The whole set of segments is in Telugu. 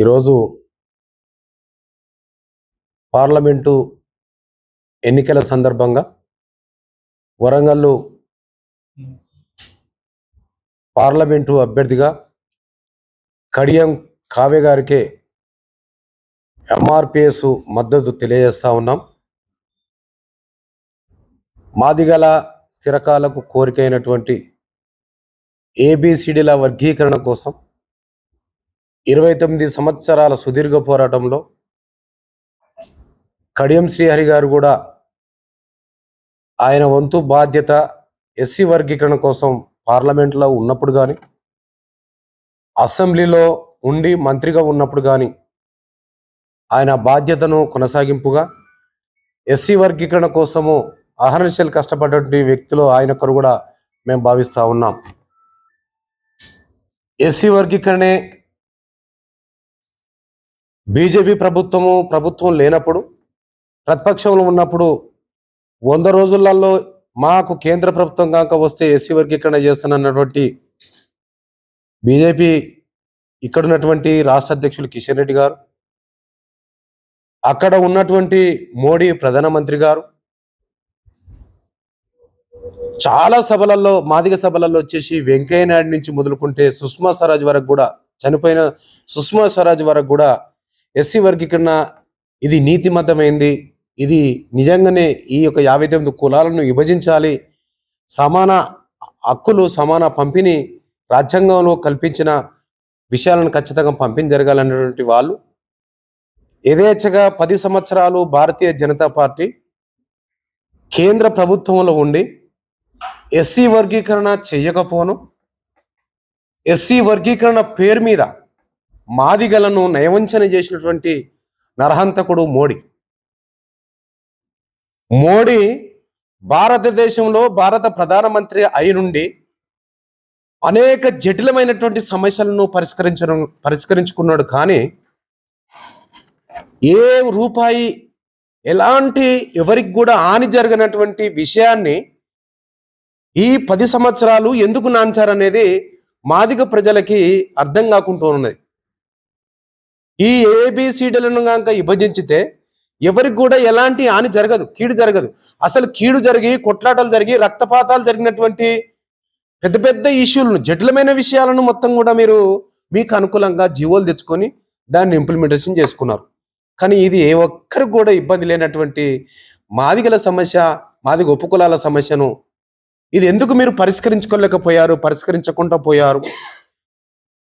ఈరోజు పార్లమెంటు ఎన్నికల సందర్భంగా వరంగల్లు పార్లమెంటు అభ్యర్థిగా కడియం కావ్య గారికి ఎంఆర్పిఎస్ మద్దతు తెలియజేస్తా ఉన్నాం. మాదిగల స్థిరకాలకు కోరికైనటువంటి ఏబిసిడిల వర్గీకరణ కోసం 29 సంవత్సరాల సుదీర్ఘ పోరాటంలో కడియం శ్రీహరి గారు కూడా ఆయన వంతు బాధ్యత ఎస్సీ వర్గీకరణ కోసం పార్లమెంట్లో ఉన్నప్పుడు కానీ అసెంబ్లీలో ఉండి మంత్రిగా ఉన్నప్పుడు కానీ ఆయన బాధ్యతను కొనసాగింపుగా ఎస్సీ వర్గీకరణ కోసము అహర్నిశలు కష్టపడ్డటువంటి వ్యక్తులు ఆయనొక్కరు కూడా మేము భావిస్తూ ఉన్నాం. ఎస్సీ వర్గీకరణే బీజేపీ ప్రభుత్వం లేనప్పుడు ప్రతిపక్షంలో ఉన్నప్పుడు 100 రోజులలో మాకు కేంద్ర ప్రభుత్వం కాక వస్తే ఎస్సీ వర్గీకరణ చేస్తానన్నటువంటి బీజేపీ ఇక్కడ ఉన్నటువంటి రాష్ట్ర అధ్యక్షులు కిషన్ రెడ్డి గారు, అక్కడ ఉన్నటువంటి మోడీ ప్రధానమంత్రి గారు చాలా సభలలో మాదిగ సభలలో వచ్చేసి వెంకయ్య నాయుడు నుంచి మొదలుకుంటే సుష్మా స్వరాజ్ వరకు కూడా చనిపోయిన సుష్మా స్వరాజ్ వరకు కూడా ఎస్సీ వర్గీకరణ ఇది నీతిమత్తమైంది, ఇది నిజంగానే ఈ యొక్క 59 కులాలను విభజించాలి, సమాన హక్కులు సమాన పంపిణీ రాజ్యాంగంలో కల్పించిన విషయాలను ఖచ్చితంగా పంపిణీ జరగాలన్నటువంటి వాళ్ళు యథేచ్ఛగా 10 సంవత్సరాలు భారతీయ జనతా పార్టీ కేంద్ర ప్రభుత్వంలో ఉండి ఎస్సీ వర్గీకరణ చేయకపోను ఎస్సీ వర్గీకరణ పేరు మీద మాదిగలను నయవంచన చేసినటువంటి నరహంతకుడు మోడీ భారతదేశంలో భారత ప్రధానమంత్రి అయి నుండి అనేక జటిలమైనటువంటి సమస్యలను పరిష్కరించుకున్నాడు. కానీ ఏ రూపాయి ఎలాంటి ఎవరికి కూడా హాని జరగనటువంటి విషయాన్ని ఈ 10 సంవత్సరాలు ఎందుకు నాంచారనేది మాదిగ ప్రజలకి అర్థం కాకుంటూ ఉన్నది. ఈ ఏబిసిడీలను కనుక విభజించితే ఎవరికి కూడా ఎలాంటి హాని జరగదు, కీడు జరగదు. అసలు కీడు జరిగి కొట్లాటలు జరిగి రక్తపాతాలు జరిగినటువంటి పెద్ద పెద్ద ఇష్యూలను జటిలమైన విషయాలను మొత్తం కూడా మీరు మీకు అనుకూలంగా జీవోలు తెచ్చుకొని దాన్ని ఇంప్లిమెంటేషన్ చేసుకున్నారు. కానీ ఇది ఏ ఒక్కరికి కూడా ఇబ్బంది లేనటువంటి మాదిగల సమస్య, మాదిగ ఉపకులాల సమస్యను ఇది ఎందుకు మీరు పరిష్కరించకుండా పోయారు.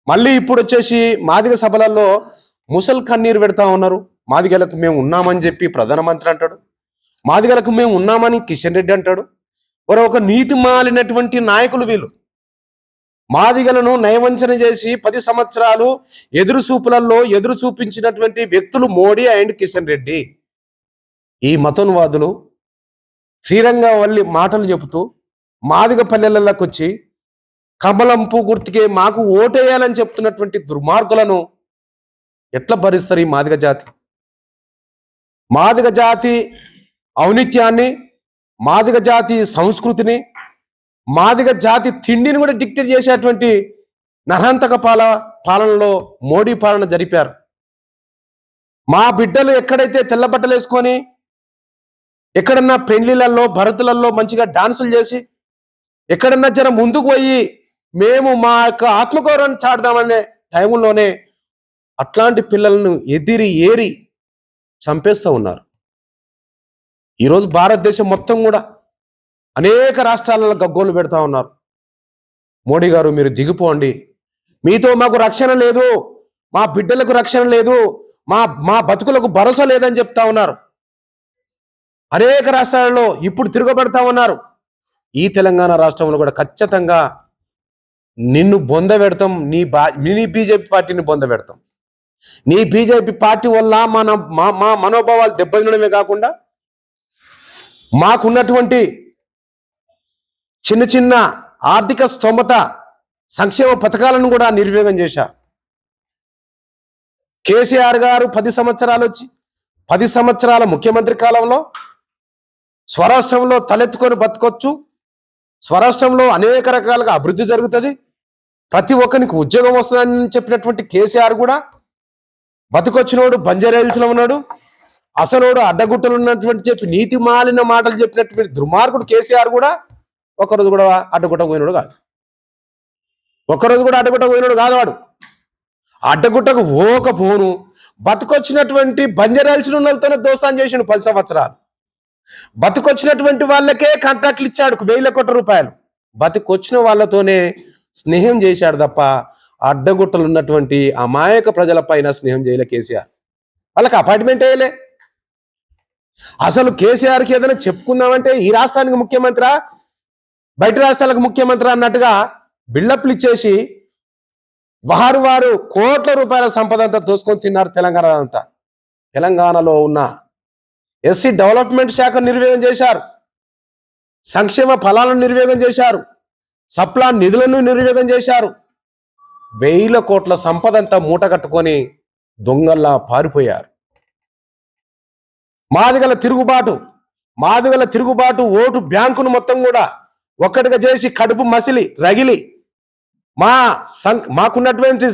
మళ్ళీ ఇప్పుడు వచ్చేసి మాదిగ సభలలో ముసల్ కన్నీరు పెడతా ఉన్నారు. మాదిగలకు మేము ఉన్నామని చెప్పి ప్రధానమంత్రి అంటాడు, మాదిగలకు మేము ఉన్నామని కిషన్ రెడ్డి అంటాడు. ఒక నీతి మాలినటువంటి నాయకులు వీళ్ళు. మాదిగలను నయవంచన చేసి 10 సంవత్సరాలు ఎదురు చూపించినటువంటి వ్యక్తులు మోడీ అండ్ కిషన్ రెడ్డి. ఈ మతోన్వాదులు శ్రీరంగవల్లి మాటలు చెబుతూ మాదిగ పల్లెలకు వచ్చి కమలం పువ్వు గుర్తుకే మాకు ఓటేయాలని చెప్తున్నటువంటి దుర్మార్గులను ఎట్లా భరిస్తారు ఈ మాదిగ జాతి? మాదిగ జాతి ఔనిత్యాన్ని, మాదిగ జాతి సంస్కృతిని, మాదిగ జాతి తిండిని కూడా డిక్టేట్ చేసేటువంటి నరహంతక పాలనలో మోడీ పాలన జరిపారు. మా బిడ్డలు ఎక్కడైతే తెల్ల బట్టలు వేసుకొని ఎక్కడన్నా పెళ్లిళ్ళల్లో భరతులలో మంచిగా డాన్సులు చేసి ఎక్కడన్నా జర ముందుకు పోయి మేము మా యొక్క ఆత్మగౌరవాన్ని చాటుదామనే టైంలోనే అట్లాంటి పిల్లలను ఏరి చంపేస్తూ ఉన్నారు. ఈరోజు భారతదేశం మొత్తం కూడా అనేక రాష్ట్రాలలో గగ్గోలు పెడతా ఉన్నారు. మోడీ గారు మీరు దిగిపోండి, మీతో మాకు రక్షణ లేదు, మా బిడ్డలకు రక్షణ లేదు, మా బతుకులకు భరోసా లేదని చెప్తా ఉన్నారు. అనేక రాష్ట్రాలలో ఇప్పుడు తిరగబడతా ఉన్నారు. ఈ తెలంగాణ రాష్ట్రంలో కూడా ఖచ్చితంగా నిన్ను బొంద పెడతాం, నీ బీజేపీ పార్టీని బొంద పెడతాం. నీ బీజేపీ పార్టీ వల్ల మా మనోభావాలు దెబ్బతినడమే కాకుండా మాకున్నటువంటి చిన్న చిన్న ఆర్థిక స్తోమత సంక్షేమ పథకాలను కూడా నిర్వీర్యం చేశారు. కేసీఆర్ గారు 10 సంవత్సరాలు వచ్చి 10 సంవత్సరాల ముఖ్యమంత్రి కాలంలో స్వరాష్ట్రంలో తలెత్తుకొని బతకొచ్చు, స్వరాష్ట్రంలో అనేక రకాలుగా అభివృద్ధి జరుగుతుంది, ప్రతి ఒక్కరికి ఉద్యోగం వస్తుందని చెప్పినటువంటి కేసీఆర్ కూడా బతుకొచ్చినోడు బంజారాహిల్స్లో ఉన్నాడు, అసలోడు అడ్డగుట్టలు ఉన్నటువంటి చెప్పి నీతి మాలిన మాటలు చెప్పినటువంటి దుర్మార్గుడు కేసీఆర్ కూడా ఒకరోజు కూడా అడ్డగుట్ట పోయినాడు కాదు. ఒక్కరోజు కూడా అడ్డగుట్ట పోయినాడు కాదు. వాడు అడ్డగుట్టకు పోను బతుకొచ్చినటువంటి బంజారాహిల్స్లో ఉన్నతోనే దోస్తాన్ చేసిండు 10 సంవత్సరాలు. బతుకొచ్చినటువంటి వాళ్ళకే కాంట్రాక్ట్లు ఇచ్చాడు 1,000 కోట్ల రూపాయలు. బతుకొచ్చిన వాళ్ళతోనే స్నేహం చేశాడు తప్ప అడ్డగుట్టలు ఉన్నటువంటి అమాయక ప్రజల పైన స్నేహం చేయలే కేసీఆర్. వాళ్ళకి అపాయింట్మెంట్ వేయలే. అసలు కేసీఆర్కి ఏదైనా చెప్పుకుందామంటే ఈ రాష్ట్రానికి ముఖ్యమంత్రి, బయట రాష్ట్రాలకు ముఖ్యమంత్రి అన్నట్టుగా బిల్డప్లు ఇచ్చేసి వారు కోట్ల రూపాయల సంపద అంతా దోసుకొని తిన్నారు తెలంగాణ అంతా. తెలంగాణలో ఉన్న ఎస్సీ డెవలప్మెంట్ శాఖ నిర్వీర్యం చేశారు, సంక్షేమ ఫలాలను నిర్వీర్యం చేశారు, సప్లా నిధులను నిర్వీర్యం చేశారు. 1,000 కోట్ల సంపద అంతా మూట కట్టుకొని దొంగల్లా పారిపోయారు. మాదిగల తిరుగుబాటు ఓటు బ్యాంకును మొత్తం కూడా ఒక్కటిగా చేసి కడుపు మసిలి రగిలి మాకున్నటువంటి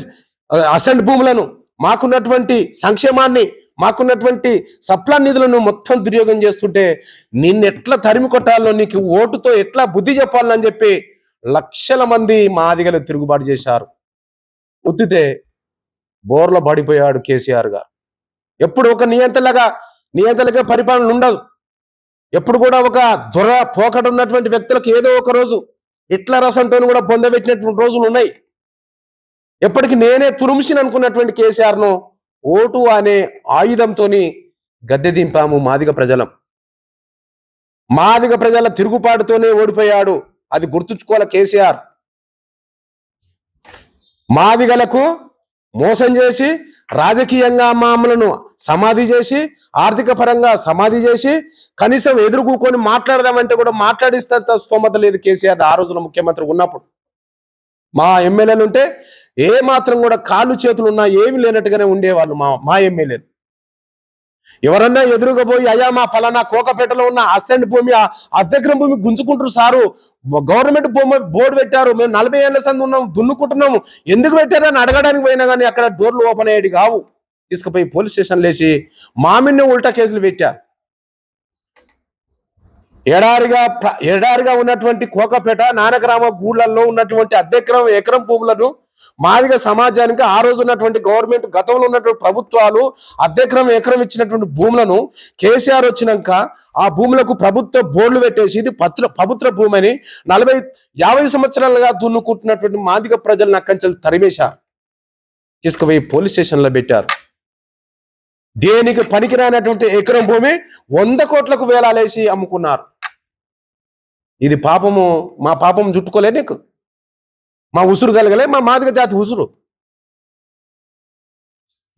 అసెంట్ భూములను, మాకున్నటువంటి సంక్షేమాన్ని, మాకున్నటువంటి సప్లా నిధులను మొత్తం దుర్యోగం చేస్తుంటే నిన్నెట్లా తరిమి కొట్టాలో, నీకు ఓటుతో ఎట్లా బుద్ధి చెప్పాలని చెప్పి లక్షల మంది మాదిగలు తిరుగుబాటు చేశారు. ఉత్తితే బోర్లో పడిపోయాడు కేసీఆర్ గారు. ఎప్పుడు ఒక నియంతలుగా పరిపాలన ఉండదు. ఎప్పుడు కూడా ఒక పోకడ ఉన్నటువంటి వ్యక్తులకు ఏదో ఒక రోజు ఇట్లా రసంతో కూడా పొందబెట్టినటువంటి రోజులు ఉన్నాయి. ఎప్పటికీ నేనే తురుముసిని అనుకున్నటువంటి కేసీఆర్ను ఓటు అనే ఆయుధంతో గద్దె దింపాము మాదిగ ప్రజల తిరుగుబాటుతోనే ఓడిపోయాడు. అది గుర్తుంచుకోవాలి కేసీఆర్. మాదిగలకు మోసం చేసి, రాజకీయంగా మామూలను సమాధి చేసి, ఆర్థిక పరంగా సమాధి చేసి, కనీసం ఎదురుకూకొని మాట్లాడదామంటే కూడా మాట్లాడిస్తంత స్తోమత లేదు కేసీఆర్ ఆ రోజున ముఖ్యమంత్రి ఉన్నప్పుడు. మా ఎమ్మెల్యేలు ఉంటే ఏ మాత్రం కూడా కాళ్ళు చేతులు ఉన్నా ఏమి లేనట్టుగానే ఉండేవాళ్ళు మా ఎమ్మెల్యేలు. ఎవరన్నా ఎదురుగా పోయి అయ్యా మా ఫలానా కోకపేటలో ఉన్న అసెంట్ భూమి, అద్దెకరం భూమి గుంజుకుంటారు సారు, గవర్నమెంట్ బోర్డు పెట్టారు, మేము 40 ఏళ్ల సంది ఉన్నాం, దున్నుకుంటున్నాము, ఎందుకు పెట్టారని అడగడానికి పోయినా కానీ అక్కడ డోర్లు ఓపెన్ అయ్యేది కావు. తీసుకుపోయి పోలీస్ స్టేషన్లు వేసి మామిడిని ఉల్టా కేసులు పెట్టారు. ఎడారిగా ఉన్నటువంటి కోకపేట, నానగ్రామ గూళ్ళల్లో ఉన్నటువంటి ఎకరం భూములను మాదిగ సమాజానికి ఆ రోజు ఉన్నటువంటి గవర్నమెంట్, గతంలో ఉన్నటువంటి ప్రభుత్వాలు ఎకరం ఇచ్చినటువంటి భూములను కేసీఆర్ వచ్చినాక ఆ భూములకు ప్రభుత్వ బోర్డులు పెట్టేసి ఇది పవిత్ర భూమి అని 40-50 సంవత్సరాలుగా దున్నుకుంటున్నటువంటి మాదిగ ప్రజలను అక్కంచెలు తరిమేశారు. తీసుకుపోయి పోలీస్ స్టేషన్లో పెట్టారు. దేనికి పనికిరానటువంటి ఎకరం భూమి 100 కోట్లకు వేలాలేసి అమ్ముకున్నారు. ఇది పాపము, మా పాపం చుట్టుకోలే నీకు, మా ఉసురు కలగలే, మా మాదిగ జాతి ఉసురు.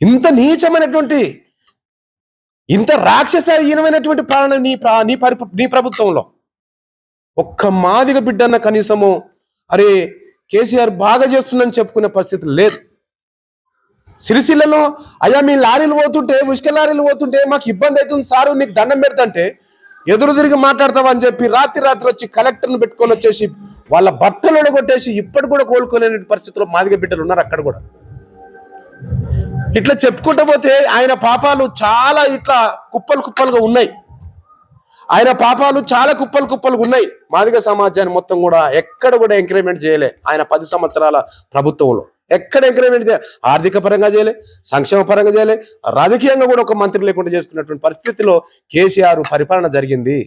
ఇంత నీచమైనటువంటి, ఇంత రాక్షసహీనమైనటువంటి పాలన నీ ప్రభుత్వంలో ఒక్క మాదిగ బిడ్డన్న కనీసము అరే కేసీఆర్ బాగా చేస్తుందని చెప్పుకునే పరిస్థితి లేదు. సిరిసిల్లలో అయ్యా మీ లారీలు పోతుంటే, ఉష్క లారీలు పోతుంటే మాకు ఇబ్బంది అవుతుంది సారు, నీకు దండం పెడతంటే ఎదురు తిరిగి మాట్లాడతావని చెప్పి రాత్రి వచ్చి కలెక్టర్ని పెట్టుకొని వచ్చేసి వాళ్ళ బట్టలను కొట్టేసి ఇప్పటి కూడా కోలుకునే పరిస్థితిలో మాదిగ బిడ్డలు ఉన్నారు అక్కడ కూడా. ఇట్లా చెప్పుకుంటూ పోతే ఆయన పాపాలు చాలా ఇట్లా కుప్పలుగా ఉన్నాయి. ఉన్నాయి. మాదిగ సమాజాన్ని మొత్తం కూడా ఎక్కడ కూడా ఎంకరేజ్మెంట్ చేయలే ఆయన 10 సంవత్సరాల ప్రభుత్వంలో. ఎక్కడ ఎంకరేజ్మెంట్ చేయాలి? ఆర్థిక పరంగా చేయలే, సంక్షేమ పరంగా చేయలే, రాజకీయంగా కూడా ఒక మంత్రి లేకుండా చేసుకున్నటువంటి పరిస్థితిలో కేసీఆర్ పరిపాలన జరిగింది.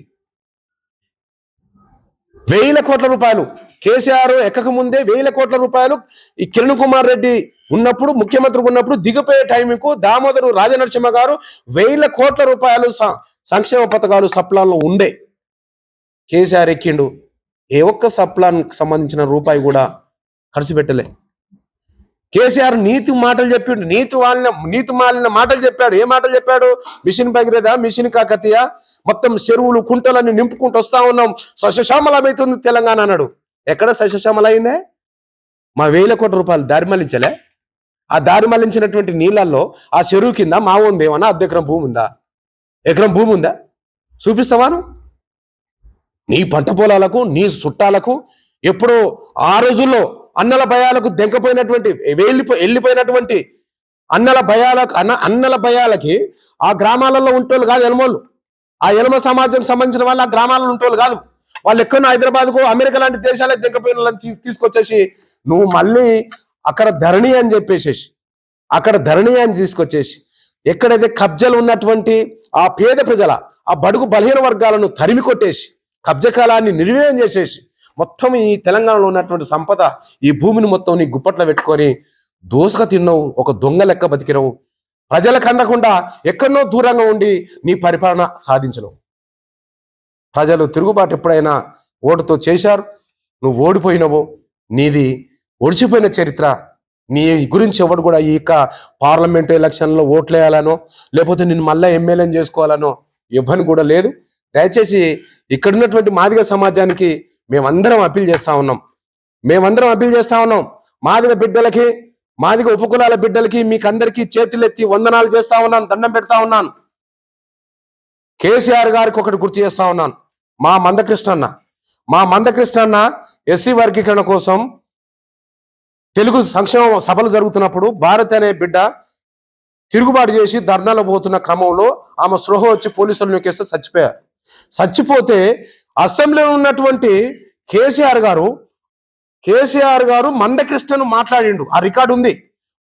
1,000 కోట్ల రూపాయలు కేసీఆర్ ఎక్కక ముందే 1,000 కోట్ల రూపాయలు ఈ కిరణ్ కుమార్ రెడ్డి ఉన్నప్పుడు, ముఖ్యమంత్రి ఉన్నప్పుడు దిగిపోయే టైంకు దామోదరు రాజనరసింహ గారు 1,000 కోట్ల రూపాయలు సంక్షేమ పథకాలు సప్లాన్లో ఉండే. కేసీఆర్ ఎక్కిండు, ఏ ఒక్క సప్లాన్కి సంబంధించిన రూపాయి కూడా ఖర్చు పెట్టలే. కేసీఆర్ నీతి మాలిన మాటలు చెప్పాడు. ఏ మాటలు చెప్పాడు? మిషన్ భగీరథ, మిషన్ కాకతీయ, మొత్తం చెరువులు కుంటలన్నీ నింపుకుంటూ వస్తా ఉన్నాం, సస్యశ్యామలమైతుంది తెలంగాణ అన్నాడు. ఎక్కడ సస్యశ్యామల అయిందే? మా 1,000 కోట్ల రూపాయలు దారి మళ్లించలే. ఆ దారి మళ్లించినటువంటి నీళ్ళల్లో ఆ చెరువు కింద మా ఉందేమన్నా ఎకరం భూమి ఉందా? చూపిస్తావాను? నీ పంట పొలాలకు, నీ చుట్టాలకు ఎప్పుడో ఆ రోజుల్లో అన్నల భయాలకు దెంకపోయినటువంటి వెళ్ళిపోయినటువంటి అన్నల భయాలకి ఆ గ్రామాలలో ఉంటోళ్ళు కాదు ఎలమోళ్ళు. ఆ ఎలమ సమాజం సంబంధించిన వాళ్ళు ఆ గ్రామాలలో ఉంటోళ్ళు కాదు. వాళ్ళు ఎక్కడో హైదరాబాద్కు అమెరికా లాంటి దేశాలకు దిగ్గపోయిన వాళ్ళని తీసుకొచ్చేసి నువ్వు మళ్ళీ అక్కడ ధరణి అని తీసుకొచ్చేసి ఎక్కడైతే కబ్జాలు ఉన్నటువంటి ఆ పేద ప్రజల ఆ బడుగు బలహీన వర్గాలను తరిమి కొట్టేసి కబ్జా కాలాన్ని నిర్వీర్యం చేసేసి మొత్తం ఈ తెలంగాణలో ఉన్నటువంటి సంపద ఈ భూమిని మొత్తం నీ గుప్పట్లో పెట్టుకొని దోసుక తిన్నావు, ఒక దొంగ లెక్క బతికినవు. ప్రజలకు అందకుండా ఎక్కడనో దూరంగా ఉండి నీ పరిపాలన సాధించను. ప్రజలు తిరుగుబాటు ఎప్పుడైనా ఓటుతో చేశారు, నువ్వు ఓడిపోయినవు, నీది ఒడిచిపోయిన చరిత్ర. నీ గురించి ఎవడు కూడా ఈ పార్లమెంట్ ఎలక్షన్లో ఓట్లేయాలనో లేకపోతే నేను మళ్ళీ ఎమ్మెల్యేని చేసుకోవాలనో ఇవ్వని కూడా లేదు. దయచేసి ఇక్కడున్నటువంటి మాదిగ సమాజానికి మేమందరం అప్పీల్ చేస్తా ఉన్నాం. మాదిగ బిడ్డలకి, మాదిగ ఉపకులాల బిడ్డలకి మీకందరికీ చేతులెత్తి వందనాలు చేస్తా ఉన్నాను, దండం పెడతా ఉన్నాను. కేసీఆర్ గారికి ఒకటి గుర్తు చేస్తా ఉన్నాను. మా మందకృష్ణన్న ఎస్సీ వర్గీకరణ కోసం తెలుగు సంక్షేమ సభలు జరుగుతున్నప్పుడు భారత్ అనే బిడ్డ తిరుగుబాటు చేసి ధర్నాలో పోతున్న క్రమంలో ఆమె స్పృహ వచ్చి పోలీసులు నొక్కేస్తే చచ్చిపోతే అసెంబ్లీలో ఉన్నటువంటి కేసీఆర్ గారు మందకృష్ణను మాట్లాడిండు. ఆ రికార్డు ఉంది.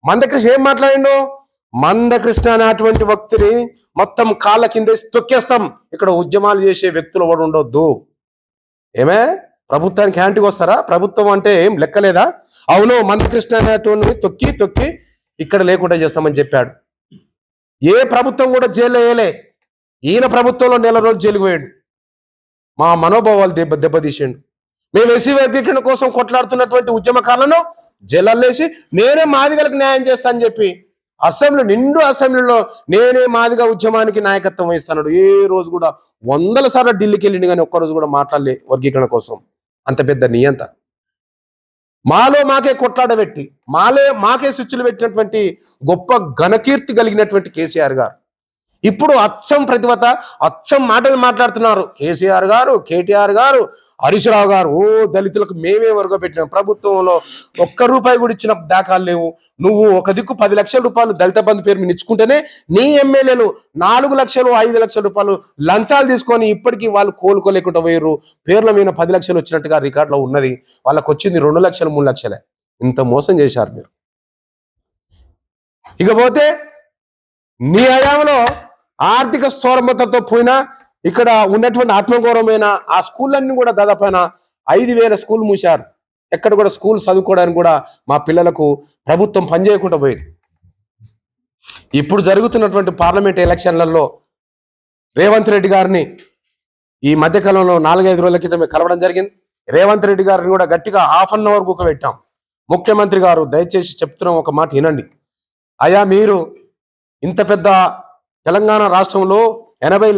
మందకృష్ణ ఏం మాట్లాడిండు? మందకృష్ణ అనేటువంటి వ్యక్తిని మొత్తం కాళ్ళ కింద తొక్కేస్తాం, ఇక్కడ ఉద్యమాలు చేసే వ్యక్తులు ఎవరు ఉండొద్దు. ఏమే ప్రభుత్వానికి హ్యాండ్కి వస్తారా? ప్రభుత్వం అంటే ఏం లెక్కలేదా? అవును, మందకృష్ణ అనేటువంటి తొక్కి ఇక్కడ లేకుండా చేస్తామని చెప్పాడు. ఏ ప్రభుత్వం కూడా జైల్లో వేయలే. ఈయన ప్రభుత్వంలో నెల రోజు జైలుకు పోయాడు. మా మనోభావాలు దెబ్బతీసిండు. మేము ఎస్సీ వర్గీకరణ కోసం కొట్లాడుతున్నటువంటి ఉద్యమకారులను జైలల్లేసి నేనే మాదిగలకు న్యాయం చేస్తా అని చెప్పి అసెంబ్లీలో నేనే మాదిగ ఉద్యమానికి నాయకత్వం వహిస్తాడు. ఏ రోజు కూడా 100 సార్లు ఢిల్లీకి వెళ్ళిండు కానీ ఒక్కరోజు కూడా మాట్లాడలే వర్గీకరణ కోసం. అంత పెద్ద నియంత. మాలో మాకే కొట్లాడబెట్టి మాకే స్విచ్లు పెట్టినటువంటి గొప్ప ఘనకీర్తి కలిగినటువంటి కేసీఆర్ గారు ఇప్పుడు అచ్చం ప్రతిభత, అచ్చం మాటలు మాట్లాడుతున్నారు. కేసీఆర్ గారు, కేటీఆర్ గారు, హరీష్ రావు గారు దళితులకు మేమే వరకు పెట్టినాం, ప్రభుత్వంలో ₹1 కూడా ఇచ్చిన దాఖలు లేవు. నువ్వు ఒక దిక్కు 10 లక్షల రూపాయలు దళిత బంధు పేరు మీద ఇచ్చుకుంటేనే నీ ఎమ్మెల్యేలు 4 లక్షలు 5 లక్షల రూపాయలు లంచాలు తీసుకొని ఇప్పటికీ వాళ్ళు కోలుకోలేకుండా పోయారు. పేర్ల మీద 10 లక్షలు వచ్చినట్టుగా రికార్డులో ఉన్నది. వాళ్ళకి వచ్చింది 2 లక్షలు 3 లక్షలే. ఇంత మోసం చేశారు మీరు. ఇకపోతే నీ హయాంలో ఆర్థిక స్తోమతతో పోయినా ఇక్కడ ఉన్నటువంటి ఆత్మగౌరవమైన ఆ స్కూళ్ళన్నీ కూడా దాదాపు 5,000 స్కూల్ మూశారు. ఎక్కడ కూడా స్కూల్ చదువుకోవడానికి కూడా మా పిల్లలకు ప్రభుత్వం పనిచేయకుండా పోయింది. ఇప్పుడు జరుగుతున్నటువంటి పార్లమెంట్ ఎలక్షన్లలో రేవంత్ రెడ్డి గారిని ఈ మధ్యకాలంలో 4-5 రోజుల క్రితమే కలవడం జరిగింది. రేవంత్ రెడ్డి గారిని కూడా గట్టిగా ½ అన్ అవర్ కూకబెట్టాం. ముఖ్యమంత్రి గారు దయచేసి చెప్తున్నాం, ఒక మాట వినండి. అయ్యా, మీరు ఇంత పెద్ద తెలంగాణ రాష్ట్రంలో 80